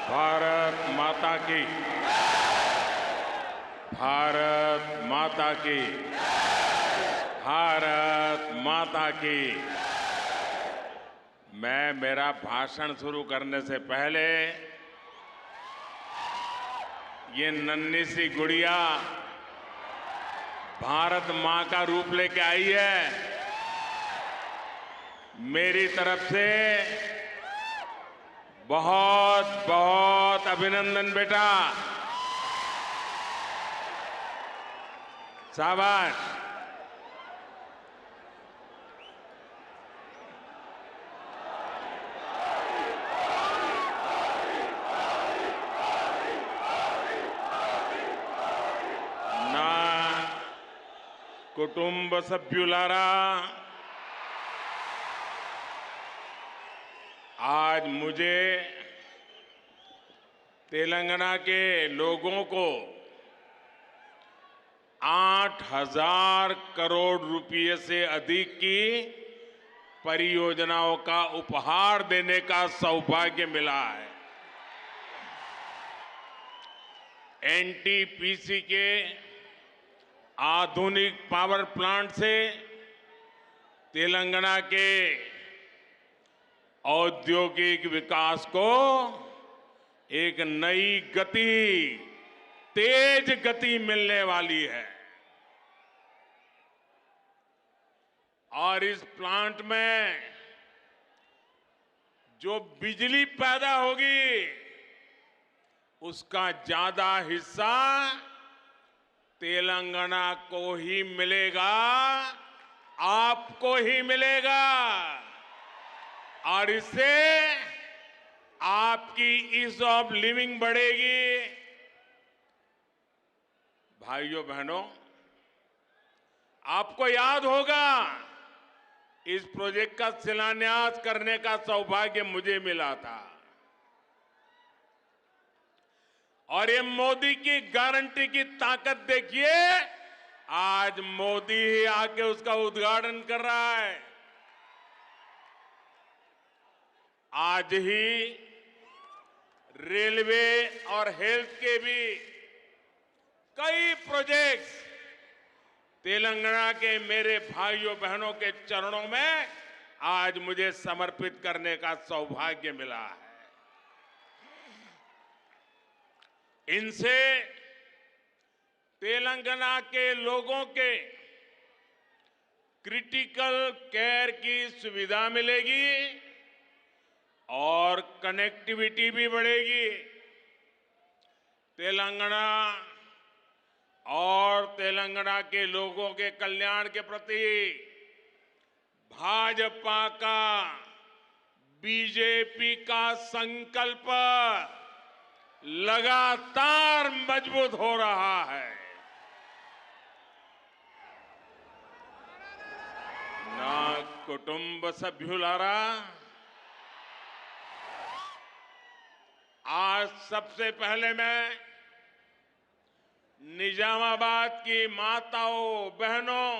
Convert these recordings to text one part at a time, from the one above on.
भारत माता की, भारत माता की, भारत माता की। मैं मेरा भाषण शुरू करने से पहले ये नन्ही सी गुड़िया भारत मां का रूप लेके आई है। मेरी तरफ से बहुत बहुत अभिनंदन बेटा, शाबाश। నా కుటుంబ సభ్యులారా, आज मुझे तेलंगाना के लोगों को 8,000 करोड़ रुपए से अधिक की परियोजनाओं का उपहार देने का सौभाग्य मिला है। एनटीपीसी के आधुनिक पावर प्लांट से तेलंगाना के औद्योगिक विकास को एक नई गति, तेज गति मिलने वाली है। और इस प्लांट में जो बिजली पैदा होगी उसका ज्यादा हिस्सा तेलंगाना को ही मिलेगा, आपको ही मिलेगा। और इससे आपकी ईज ऑफ लिविंग बढ़ेगी। भाइयों बहनों, आपको याद होगा इस प्रोजेक्ट का शिलान्यास करने का सौभाग्य मुझे मिला था। और ये मोदी की गारंटी की ताकत देखिए, आज मोदी ही आके उसका उद्घाटन कर रहा है। आज ही रेलवे और हेल्थ के भी कई प्रोजेक्ट्स तेलंगाना के मेरे भाइयों बहनों के चरणों में आज मुझे समर्पित करने का सौभाग्य मिला है। इनसे तेलंगाना के लोगों के क्रिटिकल केयर की सुविधा मिलेगी और कनेक्टिविटी भी बढ़ेगी। तेलंगाना और तेलंगाना के लोगों के कल्याण के प्रति भाजपा का, बीजेपी का संकल्प लगातार मजबूत हो रहा है। ना कुटुंब सभ्युलारा, आज सबसे पहले मैं निजामाबाद की माताओं, बहनों,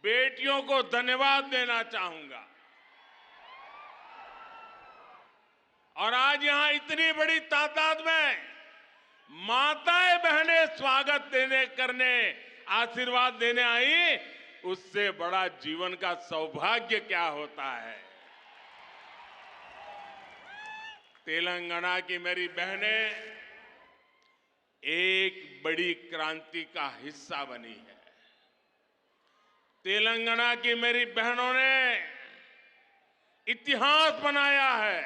बेटियों को धन्यवाद देना चाहूंगा। और आज यहां इतनी बड़ी तादाद में माताएं बहनें स्वागत करने, आशीर्वाद देने आई, उससे बड़ा जीवन का सौभाग्य क्या होता है। तेलंगाना की मेरी बहनें एक बड़ी क्रांति का हिस्सा बनी है। तेलंगाना की मेरी बहनों ने इतिहास बनाया है।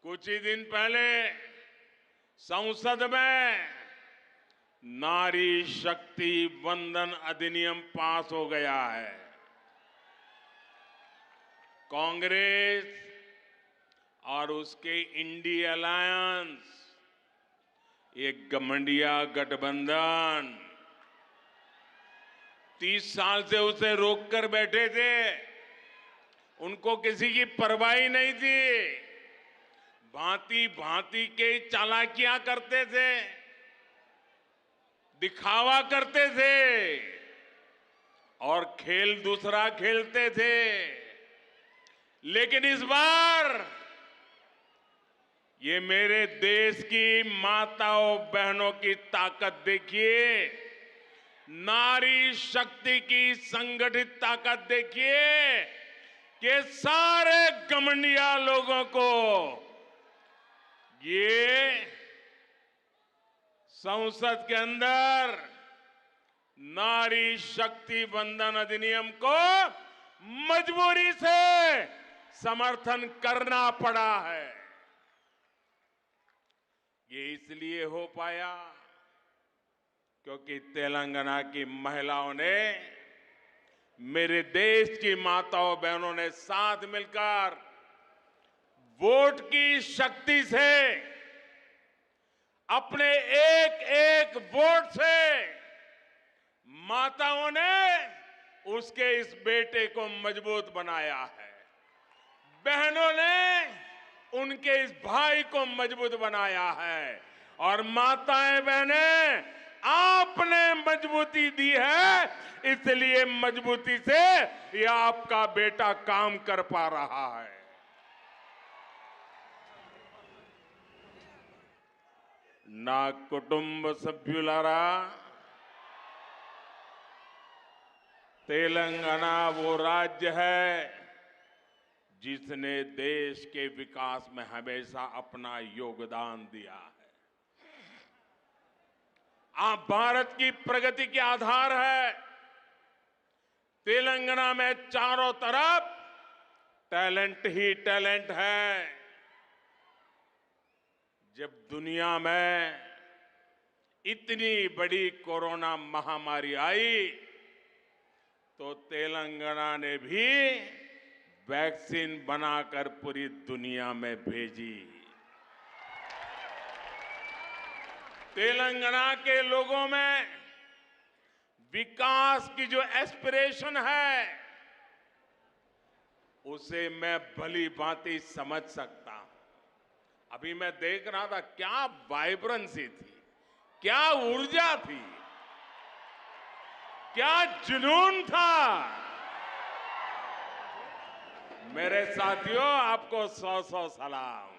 कुछ ही दिन पहले संसद में नारी शक्ति वंदन अधिनियम पास हो गया है। कांग्रेस और उसके इंडिया अलायंस, ये गठबंधन गठबंधन 30 साल से उसे रोककर बैठे थे। उनको किसी की परवाह नहीं थी। भांति भांति के चालाकियां करते थे, दिखावा करते थे और खेल दूसरा खेलते थे। लेकिन इस बार ये मेरे देश की माताओं बहनों की ताकत देखिए, नारी शक्ति की संगठित ताकत देखिए कि सारे घमंडिया लोगों को ये संसद के अंदर नारी शक्ति वंदन अधिनियम को मजबूरी से समर्थन करना पड़ा है। ये इसलिए हो पाया क्योंकि तेलंगाना की महिलाओं ने, मेरे देश की माताओं बहनों ने साथ मिलकर वोट की शक्ति से, अपने एक एक वोट से माताओं ने उसके इस बेटे को मजबूत बनाया है। बहनों ने उनके इस भाई को मजबूत बनाया है और माताएं बहनें आपने मजबूती दी है, इसलिए मजबूती से ये आपका बेटा काम कर पा रहा है। నా కుటుంబ సభ్యులారా, तेलंगाना वो राज्य है जिसने देश के विकास में हमेशा अपना योगदान दिया है। आप भारत की प्रगति के आधार है। तेलंगाना में चारों तरफ टैलेंट ही टैलेंट है। जब दुनिया में इतनी बड़ी कोरोना महामारी आई तो तेलंगाना ने भी वैक्सीन बनाकर पूरी दुनिया में भेजी। तेलंगाना के लोगों में विकास की जो एस्पिरेशन है उसे मैं भली भांति समझ सकता हूं। अभी मैं देख रहा था, क्या वाइब्रेंसी थी, क्या ऊर्जा थी, क्या जुनून था। मेरे साथियों, आपको 100 सलाम।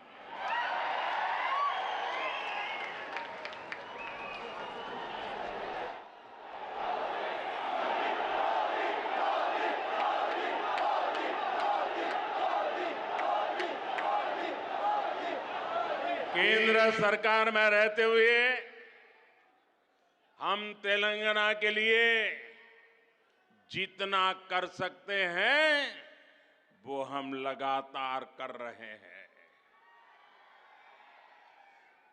केंद्र सरकार में रहते हुए हम तेलंगाना के लिए जितना कर सकते हैं वो हम लगातार कर रहे हैं।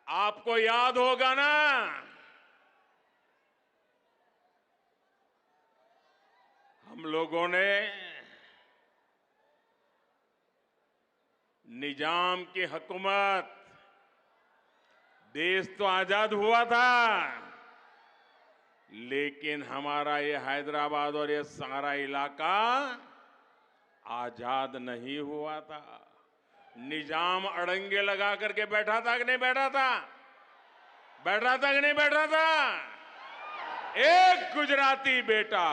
आपको याद होगा ना, हम लोगों ने निजाम की हुकूमत, देश तो आजाद हुआ था लेकिन हमारा ये हैदराबाद और ये सारा इलाका आजाद नहीं हुआ था। निजाम अड़ंगे लगा करके बैठा था कि नहीं बैठा था? बैठा था कि नहीं बैठा था? एक गुजराती बेटा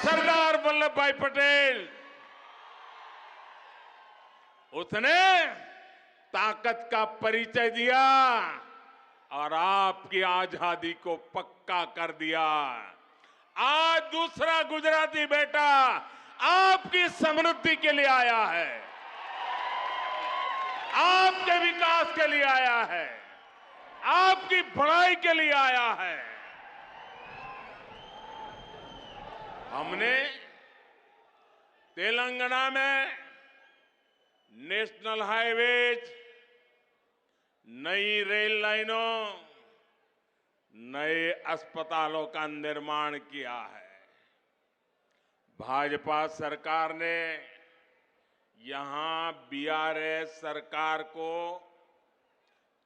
सरदार वल्लभ भाई पटेल, उसने ताकत का परिचय दिया और आपकी आजादी को पक्का कर दिया। आज दूसरा गुजराती बेटा आपकी समृद्धि के लिए आया है, आपके विकास के लिए आया है, आपकी भलाई के लिए आया है। हमने तेलंगाना में नेशनल हाईवेज, नई रेल लाइनों, नए अस्पतालों का निर्माण किया है। भाजपा सरकार ने यहां बीआरएस सरकार को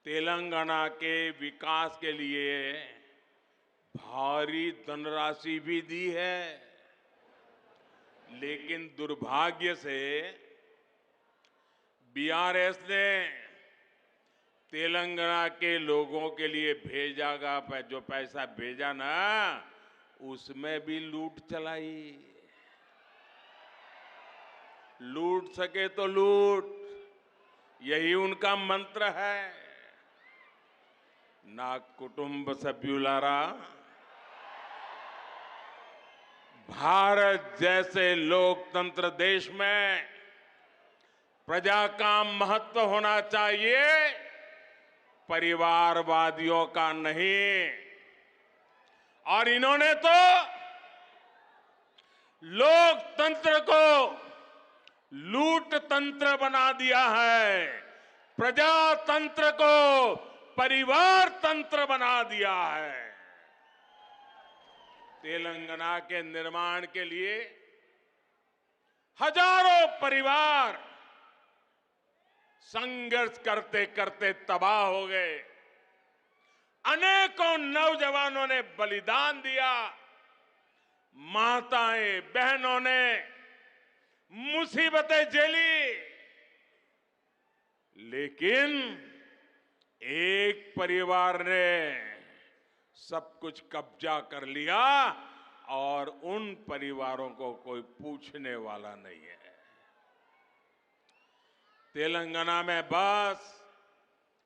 तेलंगाना के विकास के लिए भारी धनराशि भी दी है, लेकिन दुर्भाग्य से बीआरएस ने तेलंगाना के लोगों के लिए भेजा गया जो पैसा भेजा ना, उसमें भी लूट चलाई। लूट सके तो लूट, यही उनका मंत्र है। నా కుటుంబ సభ్యులారా, भारत जैसे लोकतंत्र देश में प्रजा का महत्व होना चाहिए, परिवारवादियों का नहीं। और इन्होंने तो लोकतंत्र को लूट तंत्र बना दिया है, प्रजातंत्र को परिवार तंत्र बना दिया है। तेलंगाना के निर्माण के लिए हजारों परिवार संघर्ष करते करते तबाह हो गए। अनेकों नौजवानों ने बलिदान दिया, माताएं बहनों ने मुसीबतें झेली, लेकिन एक परिवार ने सब कुछ कब्जा कर लिया और उन परिवारों को कोई पूछने वाला नहीं है। तेलंगाना में बस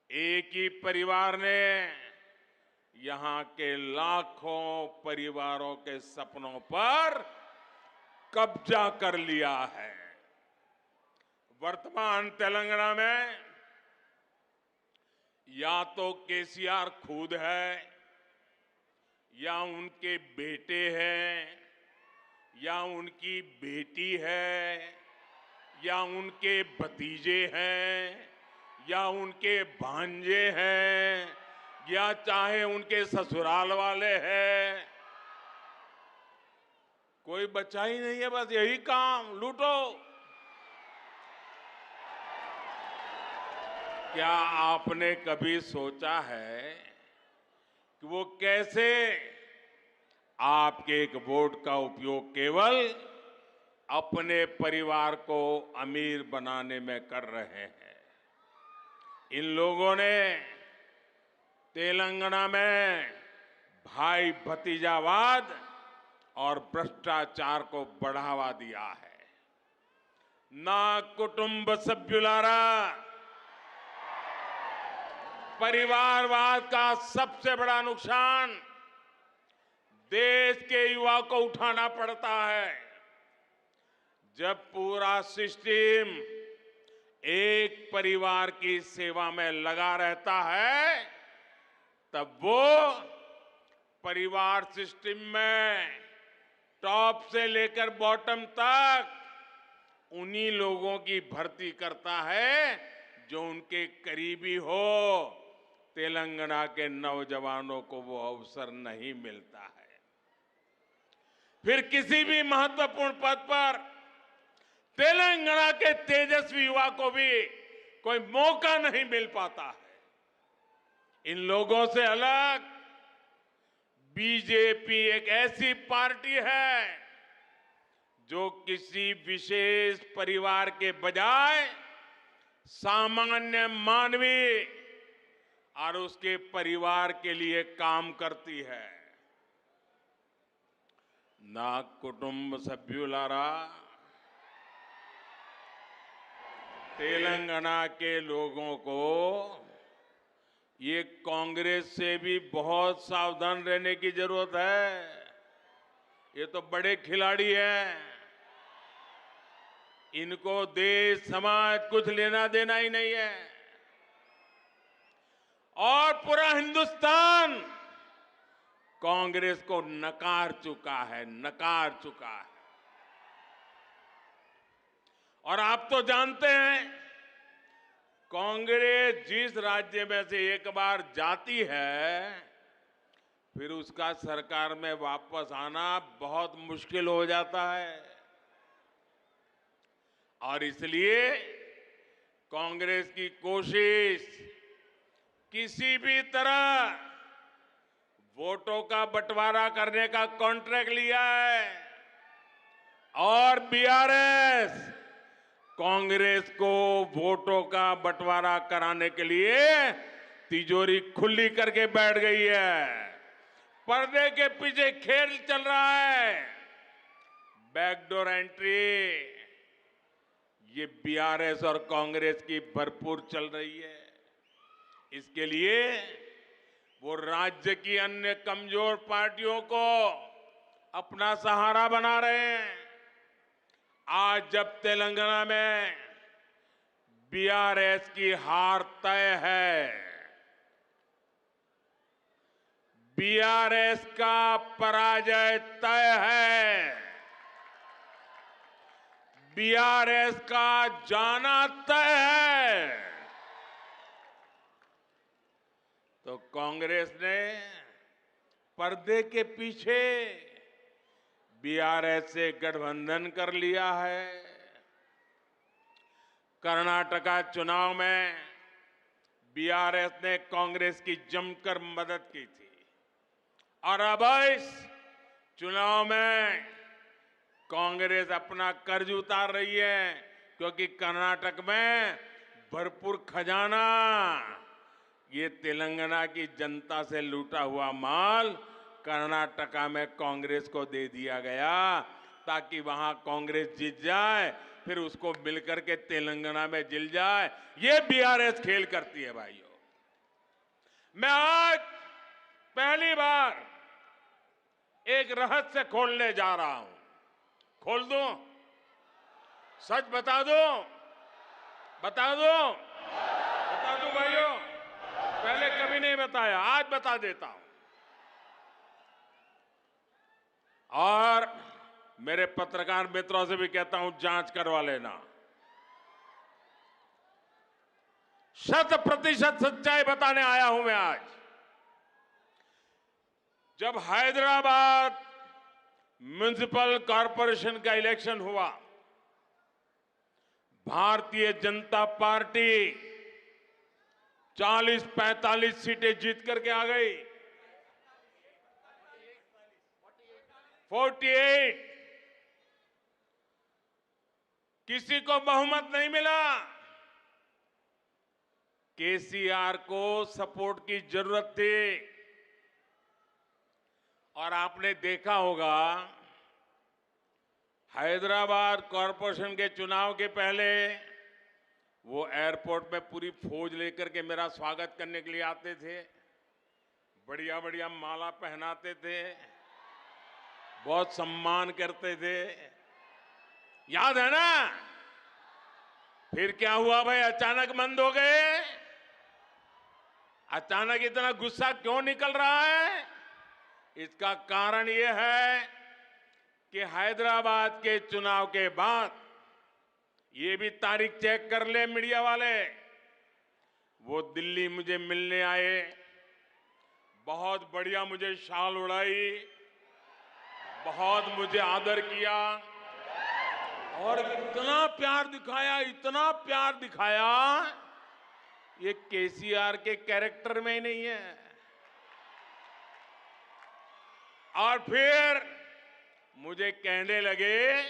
एक ही परिवार ने यहां के लाखों परिवारों के सपनों पर कब्जा कर लिया है। वर्तमान तेलंगाना में या तो केसीआर खुद है, या उनके बेटे हैं, या उनकी बेटी है, या उनके भतीजे हैं, या उनके भांजे हैं, या चाहे उनके ससुराल वाले हैं। कोई बचा ही नहीं है, बस यही काम, लूटो। क्या आपने कभी सोचा है कि वो कैसे आपके एक वोट का उपयोग केवल अपने परिवार को अमीर बनाने में कर रहे हैं? इन लोगों ने तेलंगाना में भाई भतीजावाद और भ्रष्टाचार को बढ़ावा दिया है। ना कुटुंब सभ्युलारा, परिवारवाद का सबसे बड़ा नुकसान देश के युवा को उठाना पड़ता है। जब पूरा सिस्टम एक परिवार की सेवा में लगा रहता है, तब वो परिवार सिस्टम में टॉप से लेकर बॉटम तक उन्हीं लोगों की भर्ती करता है जो उनके करीबी हो। तेलंगाना के नौजवानों को वो अवसर नहीं मिलता है। फिर किसी भी महत्वपूर्ण पद पर तेलंगाना के तेजस्वी युवा को भी कोई मौका नहीं मिल पाता है। इन लोगों से अलग बीजेपी एक ऐसी पार्टी है जो किसी विशेष परिवार के बजाय सामान्य मानवीय और उसके परिवार के लिए काम करती है। ना कुटुंब सभ्युलारा, तेलंगाना के लोगों को ये कांग्रेस से भी बहुत सावधान रहने की जरूरत है। ये तो बड़े खिलाड़ी हैं, इनको देश समाज कुछ लेना देना ही नहीं है। और पूरा हिंदुस्तान कांग्रेस को नकार चुका है, नकार चुका है। और आप तो जानते हैं, कांग्रेस जिस राज्य में से एक बार जाती है, फिर उसका सरकार में वापस आना बहुत मुश्किल हो जाता है। और इसलिए कांग्रेस की कोशिश किसी भी तरह वोटों का बंटवारा करने का कॉन्ट्रैक्ट लिया है, और बीआरएस कांग्रेस को वोटों का बंटवारा कराने के लिए तिजोरी खुली करके बैठ गई है। पर्दे के पीछे खेल चल रहा है, बैकडोर एंट्री। ये बीआरएस और कांग्रेस की भरपूर चल रही है। इसके लिए वो राज्य की अन्य कमजोर पार्टियों को अपना सहारा बना रहे हैं। आज जब तेलंगाना में बीआरएस की हार तय है, बीआरएस का पराजय तय है, बीआरएस का जाना तय है, तो कांग्रेस ने पर्दे के पीछे बीआरएस से गठबंधन कर लिया है। कर्नाटका चुनाव में बीआरएस ने कांग्रेस की जमकर मदद की थी और अब इस चुनाव में कांग्रेस अपना कर्ज उतार रही है, क्योंकि कर्नाटक में भरपूर खजाना, ये तेलंगाना की जनता से लूटा हुआ माल कर्नाटका में कांग्रेस को दे दिया गया ताकि वहां कांग्रेस जीत जाए, फिर उसको मिलकर के तेलंगाना में जिल जाए। ये बीआरएस खेल करती है भाइयों। मैं आज पहली बार एक रहस्य खोलने जा रहा हूं। खोल दूं? सच बता दूं? बता दूं? बता दूं भाइयों? पहले कभी नहीं बताया, आज बता देता हूं। और मेरे पत्रकार मित्रों से भी कहता हूं, जांच करवा लेना। 100% सच्चाई बताने आया हूं मैं आज। जब हैदराबाद म्युनिसिपल कॉरपोरेशन का इलेक्शन हुआ, भारतीय जनता पार्टी 40-45 सीटें जीत करके आ गई। 48 किसी को बहुमत नहीं मिला। केसीआर को सपोर्ट की जरूरत थी और आपने देखा होगा हैदराबाद कॉरपोरेशन के चुनाव के पहले वो एयरपोर्ट में पूरी फौज लेकर के मेरा स्वागत करने के लिए आते थे, बढ़िया बढ़िया माला पहनाते थे, बहुत सम्मान करते थे, याद है ना? फिर क्या हुआ भाई? अचानक बंद हो गए। अचानक इतना गुस्सा क्यों निकल रहा है? इसका कारण यह है कि हैदराबाद के चुनाव के बाद, ये भी तारीख चेक कर ले मीडिया वाले, वो दिल्ली मुझे मिलने आए, बहुत बढ़िया मुझे शाल उड़ाई, बहुत मुझे आदर किया और इतना प्यार दिखाया, इतना प्यार दिखाया, ये केसीआर के कैरेक्टर में ही नहीं है। और फिर मुझे कहने लगे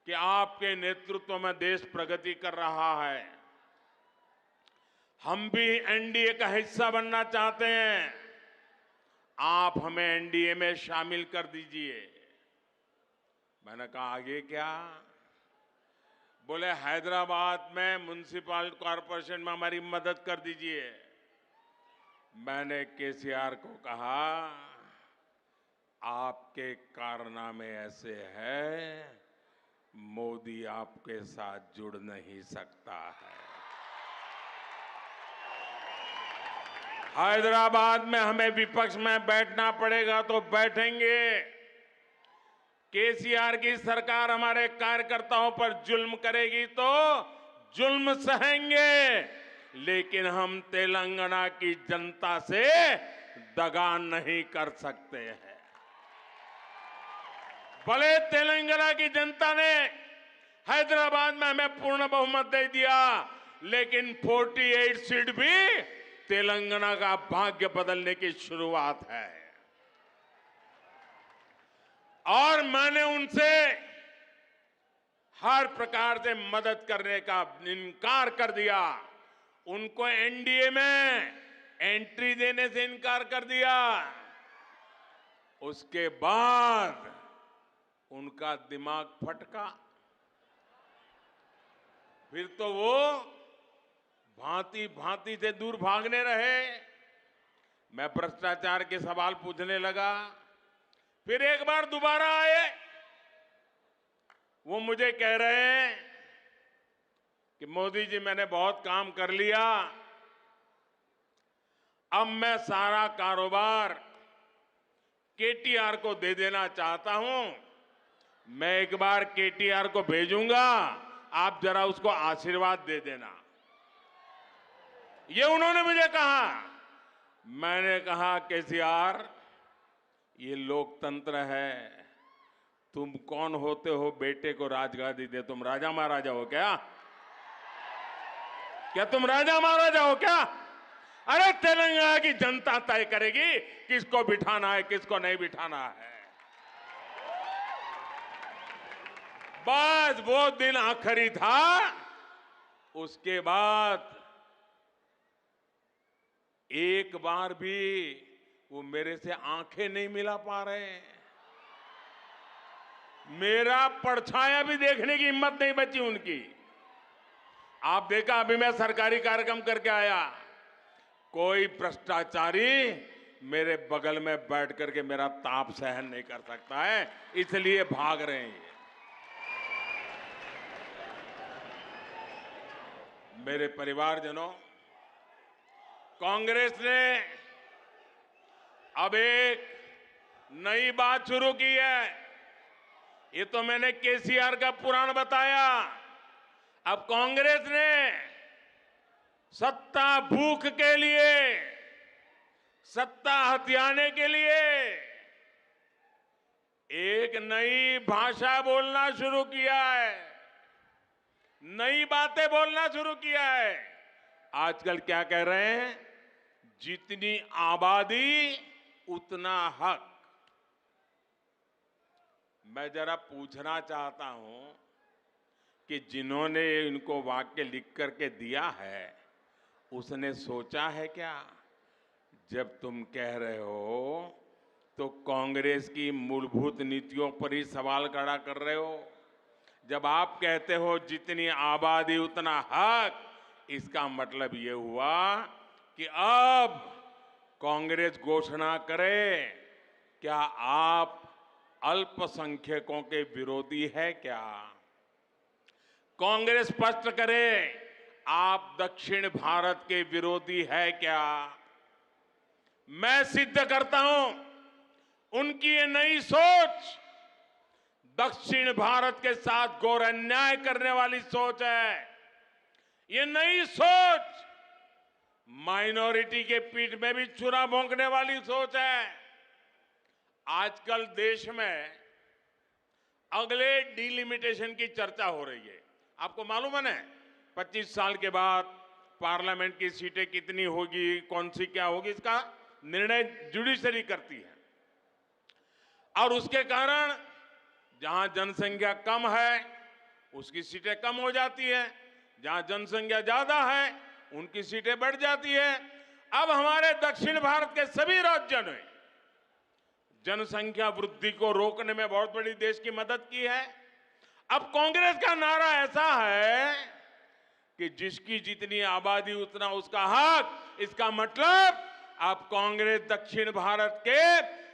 कि आपके नेतृत्व में देश प्रगति कर रहा है, हम भी एनडीए का हिस्सा बनना चाहते हैं, आप हमें एनडीए में शामिल कर दीजिए। मैंने कहा आगे क्या? बोले हैदराबाद में म्युनिसिपल कॉरपोरेशन में हमारी मदद कर दीजिए। मैंने केसीआर को कहा, आपके कारनामे ऐसे हैं, मोदी आपके साथ जुड़ नहीं सकता है। हैदराबाद में हमें विपक्ष में बैठना पड़ेगा तो बैठेंगे। केसीआर की सरकार हमारे कार्यकर्ताओं पर जुल्म करेगी तो जुल्म सहेंगे, लेकिन हम तेलंगाना की जनता से दगा नहीं कर सकते हैं। भले तेलंगाना की जनता ने हैदराबाद में हमें पूर्ण बहुमत दे दिया, लेकिन 48 सीट भी तेलंगाना का भाग्य बदलने की शुरुआत है। और मैंने उनसे हर प्रकार से मदद करने का इनकार कर दिया, उनको एनडीए में एंट्री देने से इनकार कर दिया। उसके बाद उनका दिमाग फटका फिर तो वो भांति भांति से दूर भागने रहे। मैं भ्रष्टाचार के सवाल पूछने लगा, फिर एक बार दोबारा आए। वो मुझे कह रहे हैं कि मोदी जी मैंने बहुत काम कर लिया, अब मैं सारा कारोबार केटीआर को दे देना चाहता हूं। मैं एक बार केटीआर को भेजूंगा, आप जरा उसको आशीर्वाद दे देना। ये उन्होंने मुझे कहा। मैंने कहा केसीआर, ये लोकतंत्र है, तुम कौन होते हो बेटे को राजगादी दे? तुम राजा महाराजा हो क्या? क्या तुम राजा महाराजा हो क्या? अरे तेलंगाना की जनता तय करेगी किसको बिठाना है, किसको नहीं बिठाना है। बस वो दिन आखिरी था। उसके बाद एक बार भी वो मेरे से आंखें नहीं मिला पा रहे हैं। मेरा परछाया भी देखने की हिम्मत नहीं बची उनकी। आप देखा, अभी मैं सरकारी कार्यक्रम करके आया, कोई भ्रष्टाचारी मेरे बगल में बैठ करके मेरा ताप सहन नहीं कर सकता है, इसलिए भाग रहे हैं। मेरे परिवारजनों, कांग्रेस ने अब एक नई बात शुरू की है। ये तो मैंने केसीआर का पुराण बताया। अब कांग्रेस ने सत्ता भूख के लिए, सत्ता हथियाने के लिए एक नई भाषा बोलना शुरू किया है, नई बातें बोलना शुरू किया है। आजकल क्या कह रहे हैं? जितनी आबादी उतना हक। मैं जरा पूछना चाहता हूं कि जिन्होंने इनको वाक्य लिख करके दिया है, उसने सोचा है क्या? जब तुम कह रहे हो तो कांग्रेस की मूलभूत नीतियों पर ही सवाल खड़ा कर रहे हो। जब आप कहते हो जितनी आबादी उतना हक, इसका मतलब ये हुआ कि अब कांग्रेस घोषणा करे, क्या आप अल्पसंख्यकों के विरोधी है क्या? कांग्रेस स्पष्ट करे, आप दक्षिण भारत के विरोधी है क्या? मैं सिद्ध करता हूं, उनकी ये नई सोच दक्षिण भारत के साथ घोर अन्याय करने वाली सोच है। ये नई सोच माइनॉरिटी के पीठ में भी छुरा भोंकने वाली सोच है। आजकल देश में अगले डिलिमिटेशन की चर्चा हो रही है। आपको मालूम है ना, 25 साल के बाद पार्लियामेंट की सीटें कितनी होगी, कौन सी क्या होगी, इसका निर्णय जुडिशरी करती है। और उसके कारण जहां जनसंख्या कम है उसकी सीटें कम हो जाती है, जहां जनसंख्या ज्यादा है उनकी सीटें बढ़ जाती है। अब हमारे दक्षिण भारत के सभी राज्यों ने जनसंख्या वृद्धि को रोकने में बहुत बड़ी देश की मदद की है। अब कांग्रेस का नारा ऐसा है कि जिसकी जितनी आबादी उतना उसका हक। इसका मतलब अब कांग्रेस दक्षिण भारत के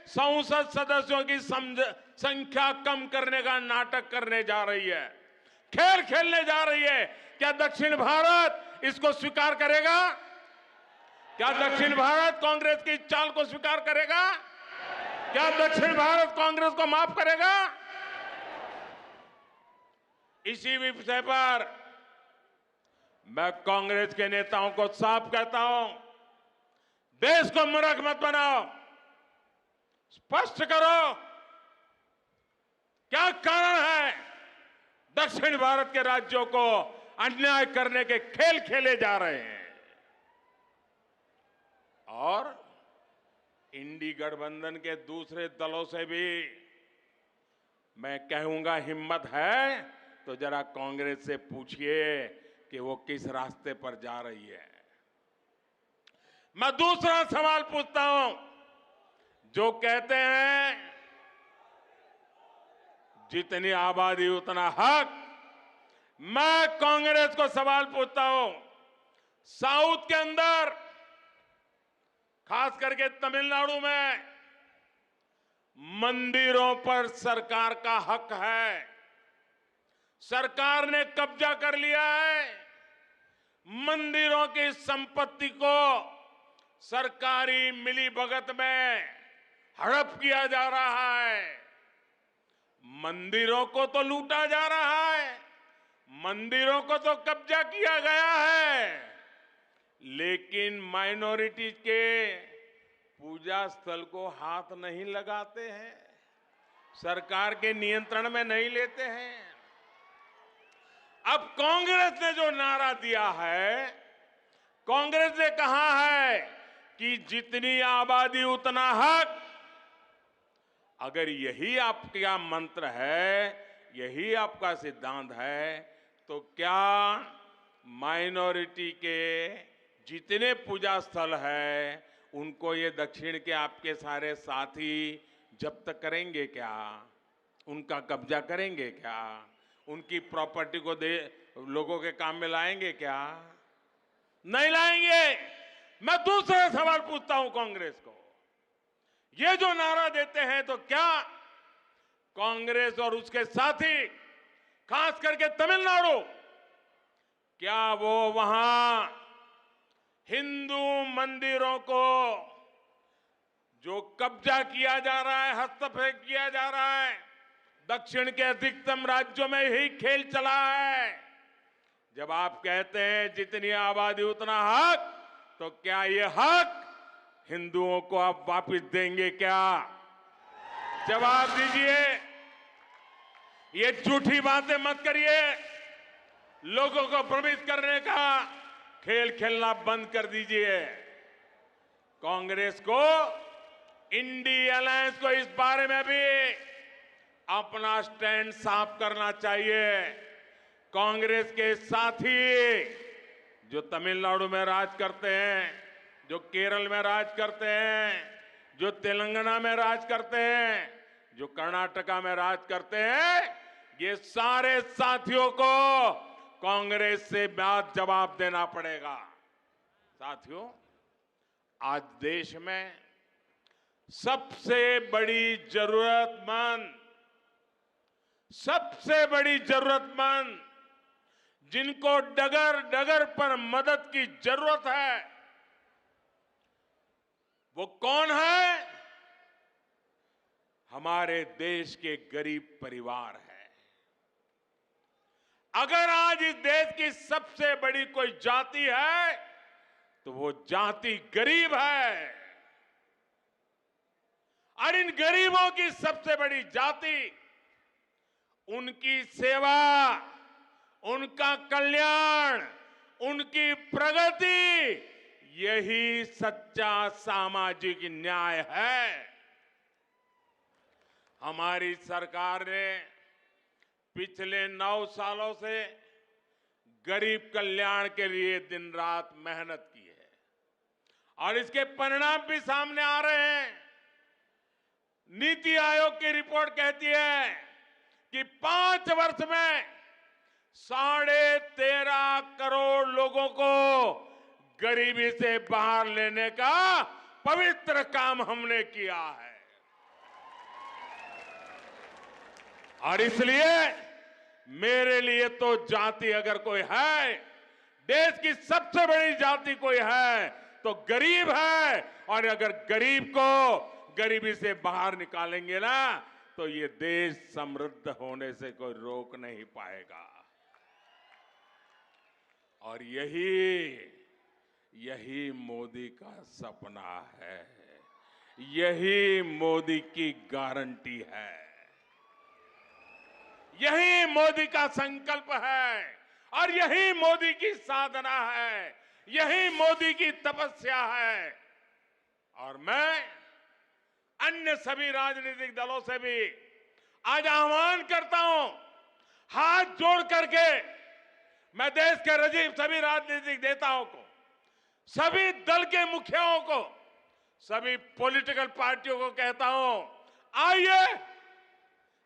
संसद सदस्यों की संख्या कम करने का नाटक करने जा रही है, खेल खेलने जा रही है। क्या दक्षिण भारत इसको स्वीकार करेगा? क्या दक्षिण भारत कांग्रेस की चाल को स्वीकार करेगा? क्या दक्षिण भारत कांग्रेस को माफ करेगा? इसी विषय पर मैं कांग्रेस के नेताओं को साफ कहता हूं, देश को मूर्ख मत बनाओ, स्पष्ट करो क्या कारण है दक्षिण भारत के राज्यों को अन्याय करने के खेल खेले जा रहे हैं। और इंडी गठबंधन के दूसरे दलों से भी मैं कहूंगा, हिम्मत है तो जरा कांग्रेस से पूछिए कि वो किस रास्ते पर जा रही है। मैं दूसरा सवाल पूछता हूं, जो कहते हैं जितनी आबादी उतना हक, मैं कांग्रेस को सवाल पूछता हूं, साउथ के अंदर खास करके तमिलनाडु में मंदिरों पर सरकार का हक है। सरकार ने कब्जा कर लिया है। मंदिरों की संपत्ति को सरकारी मिलीभगत में हड़प किया जा रहा है। मंदिरों को तो लूटा जा रहा है, मंदिरों को तो कब्जा किया गया है, लेकिन माइनॉरिटी के पूजा स्थल को हाथ नहीं लगाते हैं, सरकार के नियंत्रण में नहीं लेते हैं। अब कांग्रेस ने जो नारा दिया है, कांग्रेस ने कहा है कि जितनी आबादी उतना हक। अगर यही आपका मंत्र है, यही आपका सिद्धांत है, तो क्या माइनॉरिटी के जितने पूजा स्थल है उनको ये दक्षिण के आपके सारे साथी जब्त करेंगे क्या? उनका कब्जा करेंगे क्या? उनकी प्रॉपर्टी को लोगों के काम में लाएंगे क्या? नहीं लाएंगे। मैं दूसरा सवाल पूछता हूं कांग्रेस को, ये जो नारा देते हैं तो क्या कांग्रेस और उसके साथी खास करके तमिलनाडु, क्या वो वहां हिंदू मंदिरों को जो कब्जा किया जा रहा है, हस्तक्षेप किया जा रहा है, दक्षिण के अधिकतम राज्यों में यही खेल चला है। जब आप कहते हैं जितनी आबादी उतना हक, तो क्या ये हक हिंदुओं को आप वापस देंगे क्या? जवाब दीजिए। ये झूठी बातें मत करिए। लोगों को भ्रमित करने का खेल खेलना बंद कर दीजिए। कांग्रेस को, इंडी अलायंस को इस बारे में भी अपना स्टैंड साफ करना चाहिए। कांग्रेस के साथी जो तमिलनाडु में राज करते हैं, जो केरल में राज करते हैं, जो तेलंगाना में राज करते हैं, जो कर्नाटका में राज करते हैं, ये सारे साथियों को कांग्रेस से बात जवाब देना पड़ेगा। साथियों, आज देश में सबसे बड़ी जरूरतमंद जिनको डगर डगर पर मदद की जरूरत है, वो कौन है? हमारे देश के गरीब परिवार है। अगर आज इस देश की सबसे बड़ी कोई जाति है तो वो जाति गरीब है। और इन गरीबों की सबसे बड़ी जाति, उनकी सेवा, उनका कल्याण, उनकी प्रगति, यही सच्चा सामाजिक न्याय है। हमारी सरकार ने पिछले 9 सालों से गरीब कल्याण के लिए दिन रात मेहनत की है और इसके परिणाम भी सामने आ रहे हैं। नीति आयोग की रिपोर्ट कहती है कि 5 वर्ष में 13.5 करोड़ लोगों को गरीबी से बाहर लेने का पवित्र काम हमने किया है। और इसलिए मेरे लिए तो जाति अगर कोई है, देश की सबसे बड़ी जाति कोई है तो गरीब है। और अगर गरीब को गरीबी से बाहर निकालेंगे ना, तो ये देश समृद्ध होने से कोई रोक नहीं पाएगा। और यही मोदी का सपना है, यही मोदी की गारंटी है, यही मोदी का संकल्प है और यही मोदी की साधना है, यही मोदी की तपस्या है। और मैं अन्य सभी राजनीतिक दलों से भी आज आह्वान करता हूं, हाथ जोड़ करके मैं देश के सभी राजनीतिक नेताओं को, सभी दल के मुखियाओं को, सभी पॉलिटिकल पार्टियों को कहता हूं, आइए,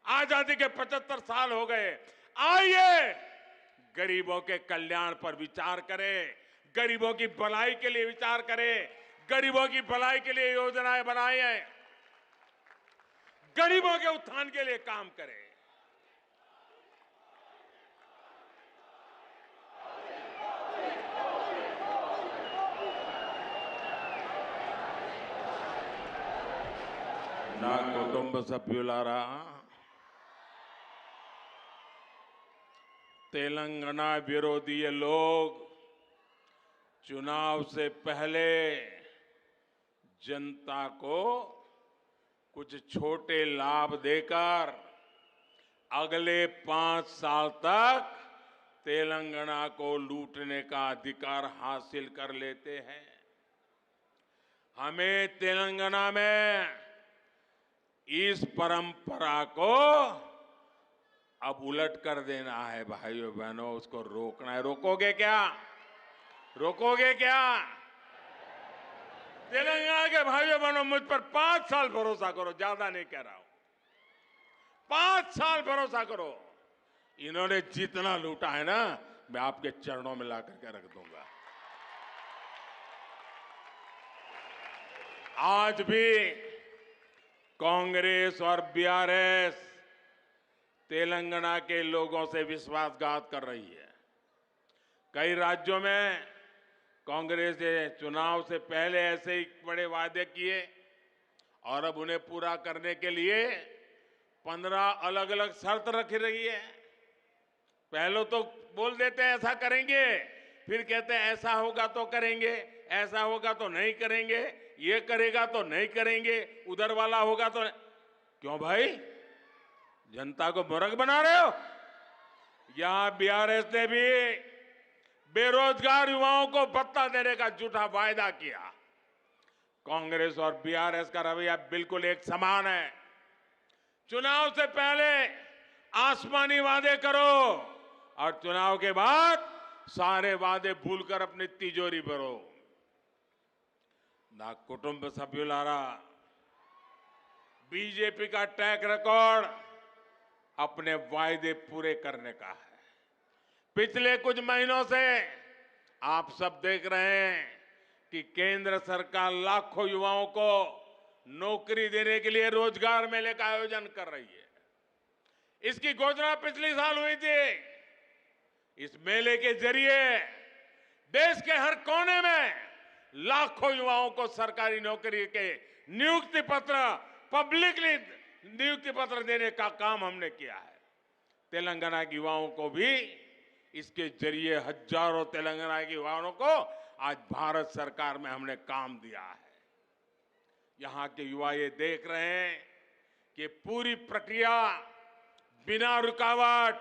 आजादी के 75 साल हो गए, आइए गरीबों के कल्याण पर विचार करे, गरीबों की भलाई के लिए विचार करे, गरीबों की भलाई के लिए योजनाएं बनाए, गरीबों के उत्थान के लिए काम करे। నా కుటుంబ సభ్యులారా, तेलंगाना विरोधी ये लोग चुनाव से पहले जनता को कुछ छोटे लाभ देकर अगले 5 साल तक तेलंगाना को लूटने का अधिकार हासिल कर लेते हैं। हमें तेलंगाना में इस परंपरा को अब उलट कर देना है भाइयों बहनों, उसको रोकना है। रोकोगे क्या? रोकोगे क्या? तेलंगाना के भाइयों बहनों, मुझ पर 5 साल भरोसा करो, ज्यादा नहीं कह रहा हूं, 5 साल भरोसा करो। इन्होंने जितना लूटा है ना, मैं आपके चरणों में ला करके रख दूंगा। आज भी कांग्रेस और बीआरएस तेलंगाना के लोगों से विश्वासघात कर रही है। कई राज्यों में कांग्रेस ने चुनाव से पहले ऐसे ही बड़े वादे किए और अब उन्हें पूरा करने के लिए 15 अलग अलग शर्त रख रही है। पहले तो बोल देते हैं ऐसा करेंगे, फिर कहते हैं ऐसा होगा तो करेंगे, ऐसा होगा तो नहीं करेंगे, ये करेगा तो नहीं करेंगे, उधर वाला होगा तो नहीं। क्यों भाई, जनता को मूर्ख बना रहे हो? यहां बीआरएस ने भी बेरोजगार युवाओं को भत्ता देने का झूठा वायदा किया। कांग्रेस और बीआरएस का रवैया बिल्कुल एक समान है। चुनाव से पहले आसमानी वादे करो और चुनाव के बाद सारे वादे भूलकर अपनी तिजोरी भरो। ना कुटुंब सभ्युलारा, बीजेपी का ट्रैक रिकॉर्ड अपने वायदे पूरे करने का है। पिछले कुछ महीनों से आप सब देख रहे हैं कि केंद्र सरकार लाखों युवाओं को नौकरी देने के लिए रोजगार मेले का आयोजन कर रही है। इसकी घोषणा पिछले साल हुई थी। इस मेले के जरिए देश के हर कोने में लाखों युवाओं को सरकारी नौकरी के नियुक्ति पत्र, पब्लिकली नियुक्ति पत्र देने का काम हमने किया है। तेलंगाना के युवाओं को भी इसके जरिए हजारों तेलंगाना के युवाओं को आज भारत सरकार में हमने काम दिया है। यहां के युवा ये देख रहे हैं कि पूरी प्रक्रिया बिना रुकावट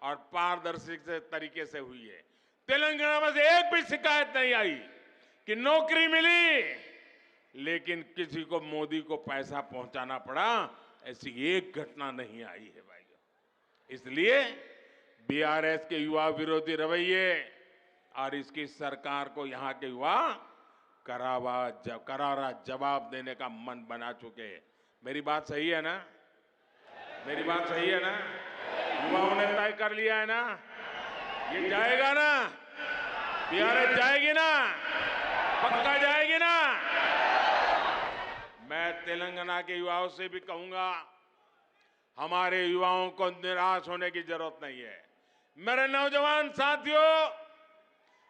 और पारदर्शी तरीके से हुई है। तेलंगाना में से एक भी शिकायत नहीं आई कि नौकरी मिली लेकिन किसी को मोदी को पैसा पहुंचाना पड़ा, ऐसी एक घटना नहीं आई है भाइयों। इसलिए बीआरएस के युवा विरोधी रवैये और इसकी सरकार को यहां के युवा करारा जवाब देने का मन बना चुके हैं। मेरी बात सही है ना? मेरी बात सही है ना? युवाओं ने तय कर लिया है ना, ये जाएगा ना, बीआरएस जाएगी ना, पक्का जाएगी ना। मैं तेलंगाना के युवाओं से भी कहूंगा, हमारे युवाओं को निराश होने की जरूरत नहीं है। मेरे नौजवान साथियों,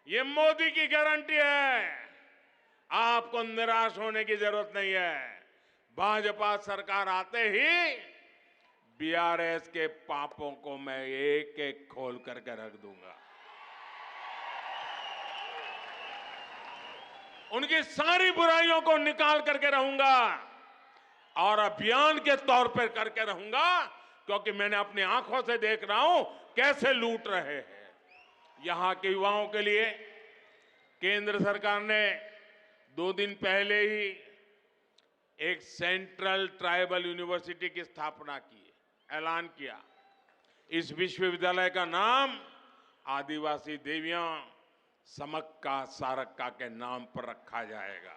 ये मोदी की गारंटी है, आपको निराश होने की जरूरत नहीं है। भाजपा सरकार आते ही बीआरएस के पापों को मैं एक एक खोल करके रख दूंगा। उनकी सारी बुराइयों को निकाल करके रहूंगा और अभियान के तौर पर करके रहूंगा, क्योंकि मैंने अपनी आंखों से देख रहा हूं कैसे लूट रहे हैं। यहां के युवाओं के लिए केंद्र सरकार ने 2 दिन पहले ही एक सेंट्रल ट्राइबल यूनिवर्सिटी की स्थापना की, ऐलान किया। इस विश्वविद्यालय का नाम आदिवासी देवियां समक्का सारक्का के नाम पर रखा जाएगा।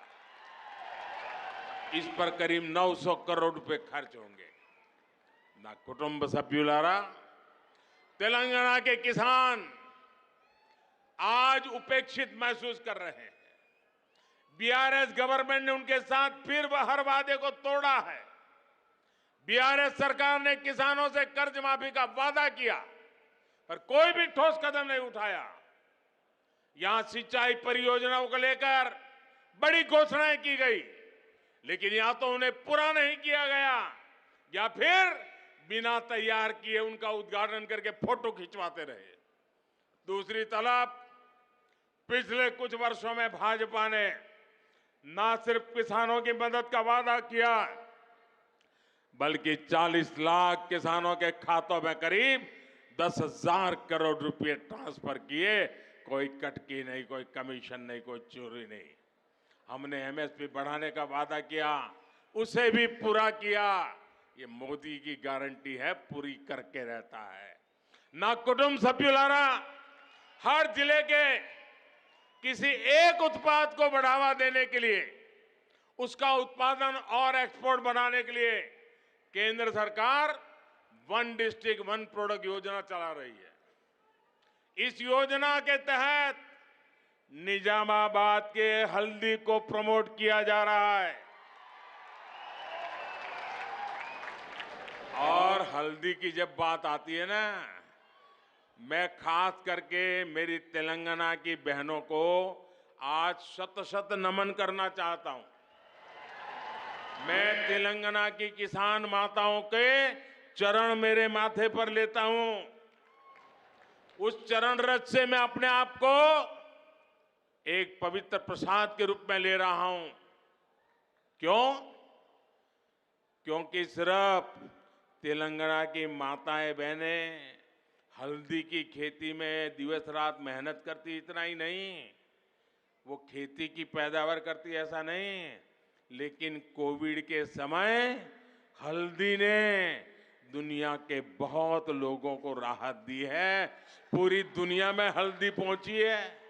इस पर करीब 900 करोड़ रुपए खर्च होंगे। ना कुटुंब सभ्युलारा, तेलंगाना के किसान आज उपेक्षित महसूस कर रहे हैं। बीआरएस गवर्नमेंट ने उनके साथ फिर हर वादे को तोड़ा है। बीआरएस सरकार ने किसानों से कर्ज माफी का वादा किया, पर कोई भी ठोस कदम नहीं उठाया। यहां सिंचाई परियोजनाओं को लेकर बड़ी घोषणाएं की गई, लेकिन या तो उन्हें पूरा नहीं किया गया या फिर बिना तैयार किए उनका उद्घाटन करके फोटो खिंचवाते रहे। दूसरी तरफ पिछले कुछ वर्षों में भाजपा ने न सिर्फ किसानों की मदद का वादा किया, बल्कि 40 लाख किसानों के खातों में करीब 10,000 करोड़ रुपए ट्रांसफर किए। कोई कटकी नहीं, कोई कमीशन नहीं, कोई चोरी नहीं। हमने एमएसपी बढ़ाने का वादा किया, उसे भी पूरा किया। ये मोदी की गारंटी है, पूरी करके रहता है। ना कुटुंब सभ्युलारा हर जिले के किसी एक उत्पाद को बढ़ावा देने के लिए, उसका उत्पादन और एक्सपोर्ट बनाने के लिए केंद्र सरकार वन डिस्ट्रिक्ट वन प्रोडक्ट योजना चला रही है। इस योजना के तहत निजामाबाद के हल्दी को प्रमोट किया जा रहा है और हल्दी की जब बात आती है ना, मैं खास करके मेरी तेलंगाना की बहनों को आज शत-शत नमन करना चाहता हूं। मैं तेलंगाना की किसान माताओं के चरण मेरे माथे पर लेता हूं। उस चरण रज से मैं अपने आप को एक पवित्र प्रसाद के रूप में ले रहा हूं। क्यों? क्योंकि सिर्फ तेलंगाना की माताएं बहनें हल्दी की खेती में दिवस रात मेहनत करती, इतना ही नहीं, वो खेती की पैदावार करती, ऐसा नहीं, लेकिन कोविड के समय हल्दी ने दुनिया के बहुत लोगों को राहत दी है। पूरी दुनिया में हल्दी पहुंची है।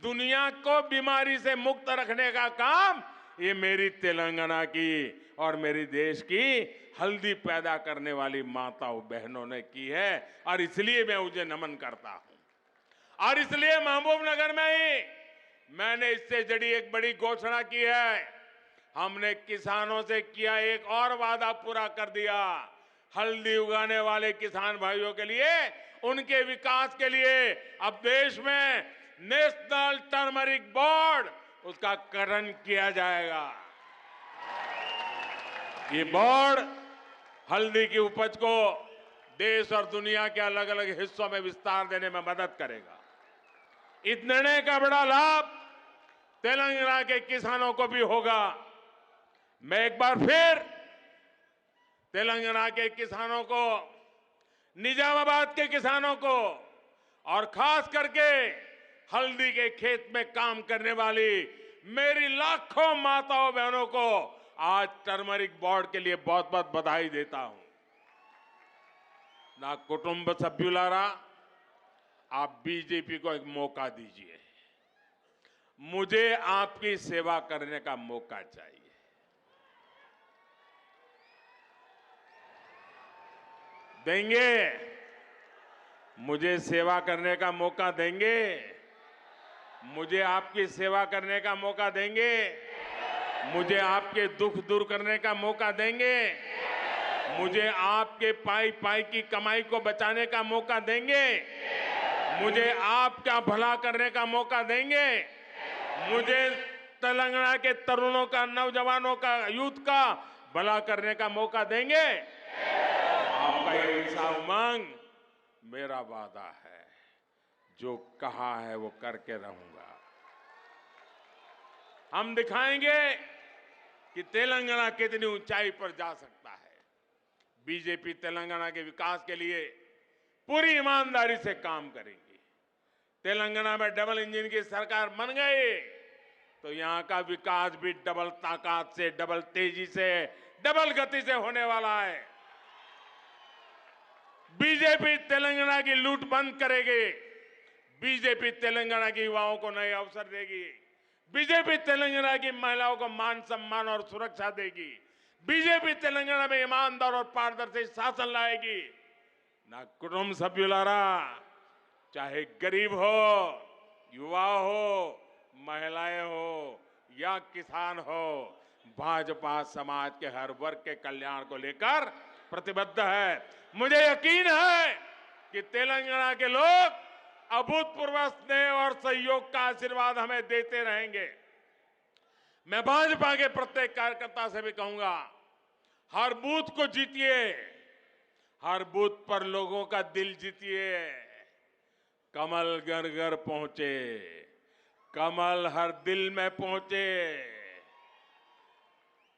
दुनिया को बीमारी से मुक्त रखने का काम ये मेरी तेलंगाना की और मेरी देश की हल्दी पैदा करने वाली माताओं बहनों ने की है, और इसलिए मैं उन्हें नमन करता हूं। और इसलिए महबूबनगर में ही मैंने इससे जुड़ी एक बड़ी घोषणा की है। हमने किसानों से किया एक और वादा पूरा कर दिया। हल्दी उगाने वाले किसान भाइयों के लिए, उनके विकास के लिए अब देश में नेशनल टर्मरिक बोर्ड, उसका गठन किया जाएगा। ये बोर्ड हल्दी की उपज को देश और दुनिया के अलग अलग हिस्सों में विस्तार देने में मदद करेगा। इस निर्णय का बड़ा लाभ तेलंगाना के किसानों को भी होगा। मैं एक बार फिर तेलंगाना के किसानों को, निजामाबाद के किसानों को और खास करके हल्दी के खेत में काम करने वाली मेरी लाखों माताओं बहनों को आज टर्मरिक बोर्ड के लिए बहुत बहुत बधाई देता हूं। ना कुटुंब सभ्युलारा, आप बीजेपी को एक मौका दीजिए। मुझे आपकी सेवा करने का मौका चाहिए। देंगे? मुझे सेवा करने का मौका देंगे? मुझे आपकी सेवा करने का मौका देंगे? मुझे आपके दुख दूर करने का मौका देंगे? मुझे आपके पाई पाई की कमाई को बचाने का मौका देंगे? मुझे आपका भला करने का मौका देंगे? मुझे तेलंगाना के तरुणों का, नौजवानों का, यूथ का भला करने का मौका देंगे? आपका ये इंसान उमंग मेरा वादा है। जो कहा है वो करके रहूंगा। हम दिखाएंगे कि तेलंगाना कितनी ऊंचाई पर जा सकता है। बीजेपी तेलंगाना के विकास के लिए पूरी ईमानदारी से काम करेंगी। तेलंगाना में डबल इंजन की सरकार बन गई तो यहां का विकास भी डबल ताकत से, डबल तेजी से, डबल गति से होने वाला है। बीजेपी तेलंगाना की लूट बंद करेगी। बीजेपी तेलंगाना के युवाओं को नए अवसर देगी। बीजेपी तेलंगाना की महिलाओं को मान सम्मान और सुरक्षा देगी। बीजेपी तेलंगाना में ईमानदार और पारदर्शी शासन लाएगी। ना कुटुंब सभ्युलारा, चाहे गरीब हो, युवा हो, महिलाएं हो या किसान हो, भाजपा समाज के हर वर्ग के कल्याण को लेकर प्रतिबद्ध है। मुझे यकीन है कि तेलंगाना के लोग अभूतपूर्व स्नेह और सहयोग का आशीर्वाद हमें देते रहेंगे। मैं भाजपा के प्रत्येक कार्यकर्ता से भी कहूंगा, हर बूथ को जीतिए, हर बूथ पर लोगों का दिल जीतिए। कमल घर घर पहुंचे, कमल हर दिल में पहुंचे।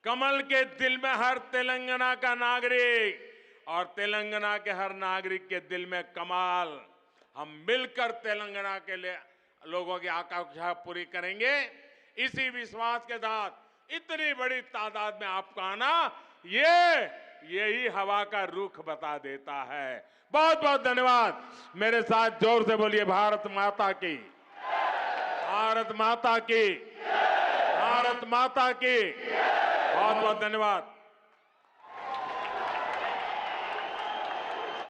कमल के दिल में हर तेलंगाना का नागरिक और तेलंगाना के हर नागरिक के दिल में कमल। हम मिलकर तेलंगाना के लिए लोगों की आकांक्षा पूरी करेंगे। इसी विश्वास के साथ इतनी बड़ी तादाद में आपका आना, यही हवा का रुख बता देता है। बहुत बहुत धन्यवाद। मेरे साथ जोर से बोलिए, भारत माता की, भारत माता की, भारत माता की। बहुत बहुत धन्यवाद।